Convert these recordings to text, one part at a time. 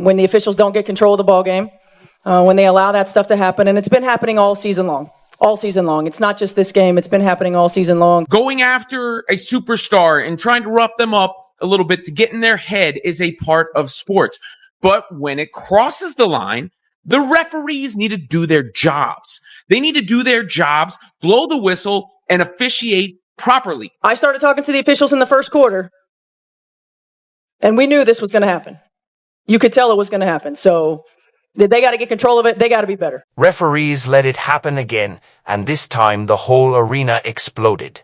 When the officials don't get control of the ball game, when they allow that stuff to happen, and it's been happening all season long. All season long. It's not just this game. It's been happening all season long. Going after a superstar and trying to rough them up a little bit to get in their head is a part of sports. But when it crosses the line, the referees need to do their jobs. They need to do their jobs, blow the whistle, and officiate properly. I started talking to the officials in the first quarter, and we knew this was going to happen. You could tell it was going to happen. So they got to get control of it. They got to be better. Referees let it happen again, and this time the whole arena exploded.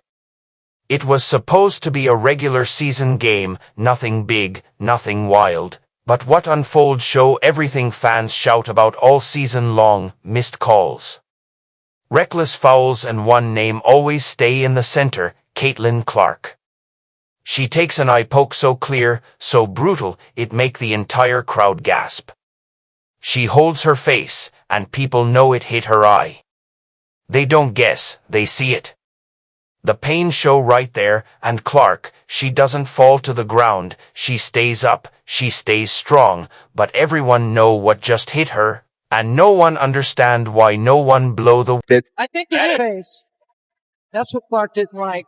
It was supposed to be a regular season game, nothing big, nothing wild. But what unfolds show everything fans shout about all season long: missed calls, reckless fouls, and one name always stay in the center: Caitlin Clark. She takes an eye poke so clear, so brutal, it make the entire crowd gasp. She holds her face, and people know it hit her eye. They don't guess, they see it. The pain show right there, and Clark, she doesn't fall to the ground, she stays up, she stays strong, but everyone know what just hit her, and no one understand why no one blow the... I think in the face. That's what Clark didn't like.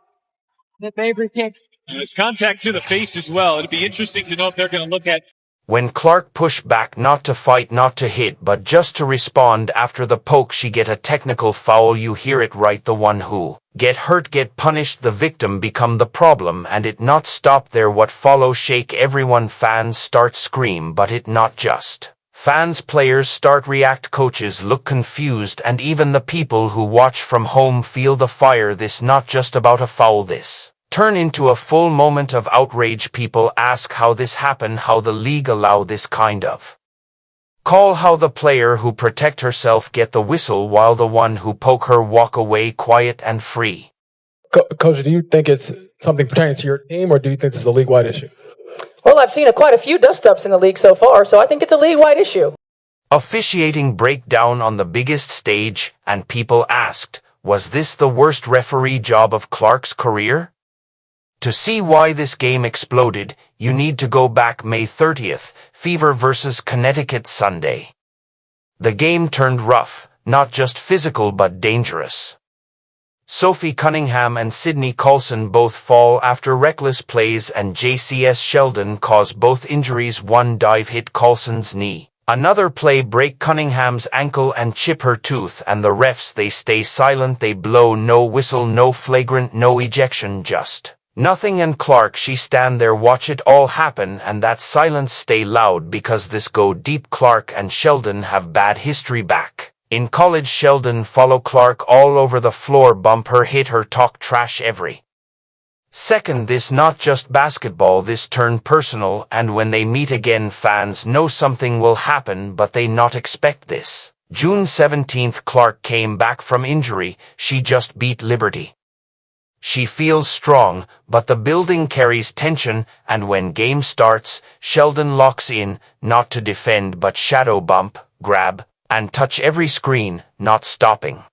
That Mabry can't... And it's contact to the face as well. It'd be interesting to know if they're going to look at... When Clark pushed back, not to fight, not to hit, but just to respond after the poke, she get a technical foul. You hear it right, the one who get hurt get punished, the victim become the problem, and it not stop there. What follow shake everyone, fans start scream, but it not just fans, players start react, coaches look confused, and even the people who watch from home feel the fire. This not just about a foul, this turn into a full moment of outrage. People ask how this happened, how the league allow this kind of call, how the player who protect herself get the whistle while the one who poke her walk away quiet and free. Coach, do you think it's something pertaining to your team, or do you think this is a league-wide issue? Well, I've seen quite a few dust-ups in the league so far, so I think it's a league-wide issue. Officiating breakdown on the biggest stage, and people asked, was this the worst referee job of Clark's career? To see why this game exploded, you need to go back May 30th, Fever versus Connecticut Sunday. The game turned rough, not just physical but dangerous. Sophie Cunningham and Sydney Colson both fall after reckless plays, and JCS Sheldon caused both injuries. One dive hit Colson's knee. Another play break Cunningham's ankle and chip her tooth, and the refs, they stay silent, they blow no whistle, no flagrant, no ejection, just nothing. And Clark, she stand there, watch it all happen, and that silence stay loud because this go deep. Clark and Sheldon have bad history back in college. Sheldon follow Clark all over the floor, bump her, hit her, talk trash every second. This not just basketball, this turn personal, and when they meet again, fans know something will happen, but they not expect this. June 17th, Clark came back from injury. She just beat Liberty. She feels strong, but the building carries tension, and when game starts, Sheldon locks in, not to defend but shadow bump, grab, and touch every screen, not stopping.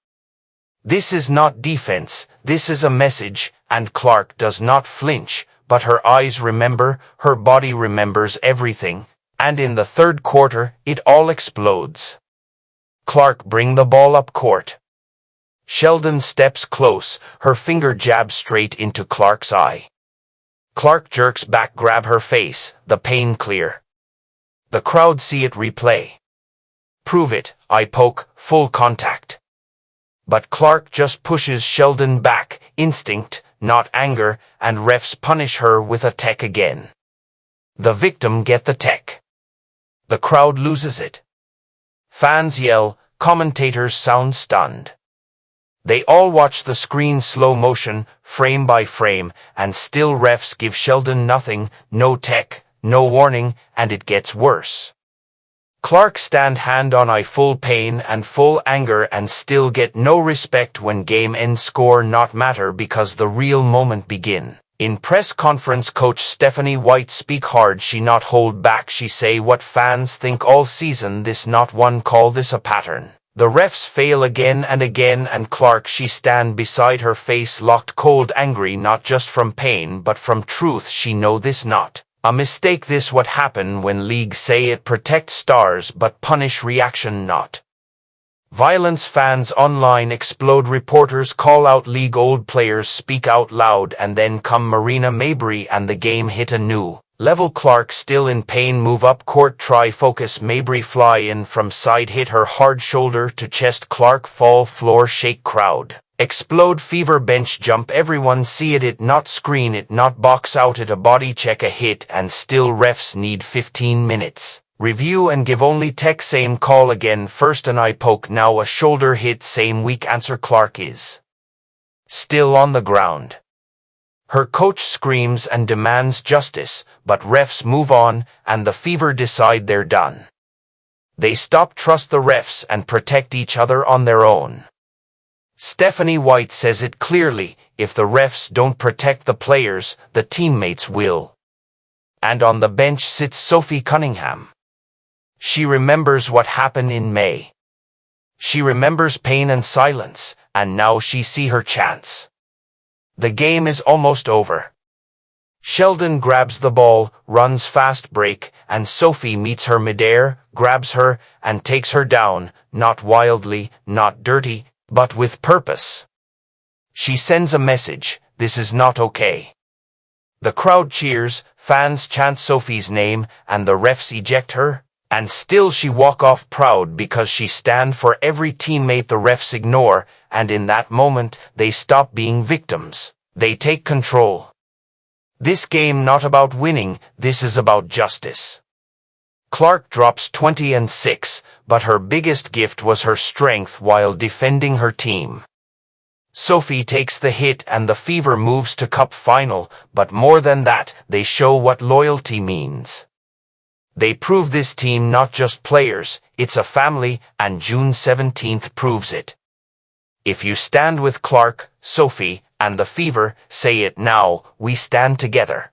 This is not defense, this is a message, and Clark does not flinch, but her eyes remember, her body remembers everything, and in the third quarter, it all explodes. Clark bring the ball up court. Sheldon steps close, her finger jabs straight into Clark's eye. Clark jerks back, grab her face, the pain clear. The crowd see it, replay. Prove it, eye poke, full contact. But Clark just pushes Sheldon back, instinct, not anger, and refs punish her with a tech again. The victim get the tech. The crowd loses it. Fans yell, commentators sound stunned. They all watch the screen slow motion, frame by frame, and still refs give Sheldon nothing, no tech, no warning, and it gets worse. Clark stand hand on eye, full pain and full anger, and still get no respect. When game end, score not matter because the real moment begin. In press conference, coach Stephanie White speak hard, she not hold back, she say what fans think all season, this not one call, this a pattern. The refs fail again and again, and Clark, she stand beside her, face locked, cold, angry, not just from pain but from truth. She know this not A mistake this what happen when league say it protect stars but punish reaction not. Violence fans online explode, reporters call out league, old players speak out loud, and then come Marina Mabrey and the game hit a new level. Clark still in pain, move up court, try focus, Mabrey fly in from side, hit her hard, shoulder to chest, Clark fall, floor shake, crowd explode, fever, bench jump, everyone see it not screen it not box out it, a body check, a hit, and still refs need 15 minutes. Review and give only tech, same call again, first an eye poke, now a shoulder hit, same weak answer, Clark is still on the ground. Her coach screams and demands justice, but refs move on and the Fever decide they're done. They stop, trust the refs, and protect each other on their own. Stephanie White says it clearly, if the refs don't protect the players, the teammates will. And on the bench sits Sophie Cunningham. She remembers what happened in May. She remembers pain and silence, and now she see her chance. The game is almost over. Sheldon grabs the ball, runs fast break, and Sophie meets her midair, grabs her, and takes her down, not wildly, not dirty, but with purpose. She sends a message, this is not okay. The crowd cheers, fans chant Sophie's name, and the refs eject her. And still she walk off proud because she stand for every teammate the refs ignore, and in that moment, they stop being victims. They take control. This game not about winning, this is about justice. Clark drops 20-6, but her biggest gift was her strength while defending her team. Sophie takes the hit and the Fever moves to cup final, but more than that, they show what loyalty means. They prove this team not just players, it's a family, and June 17th proves it. If you stand with Clark, Sophie, and the Fever, say it now, we stand together.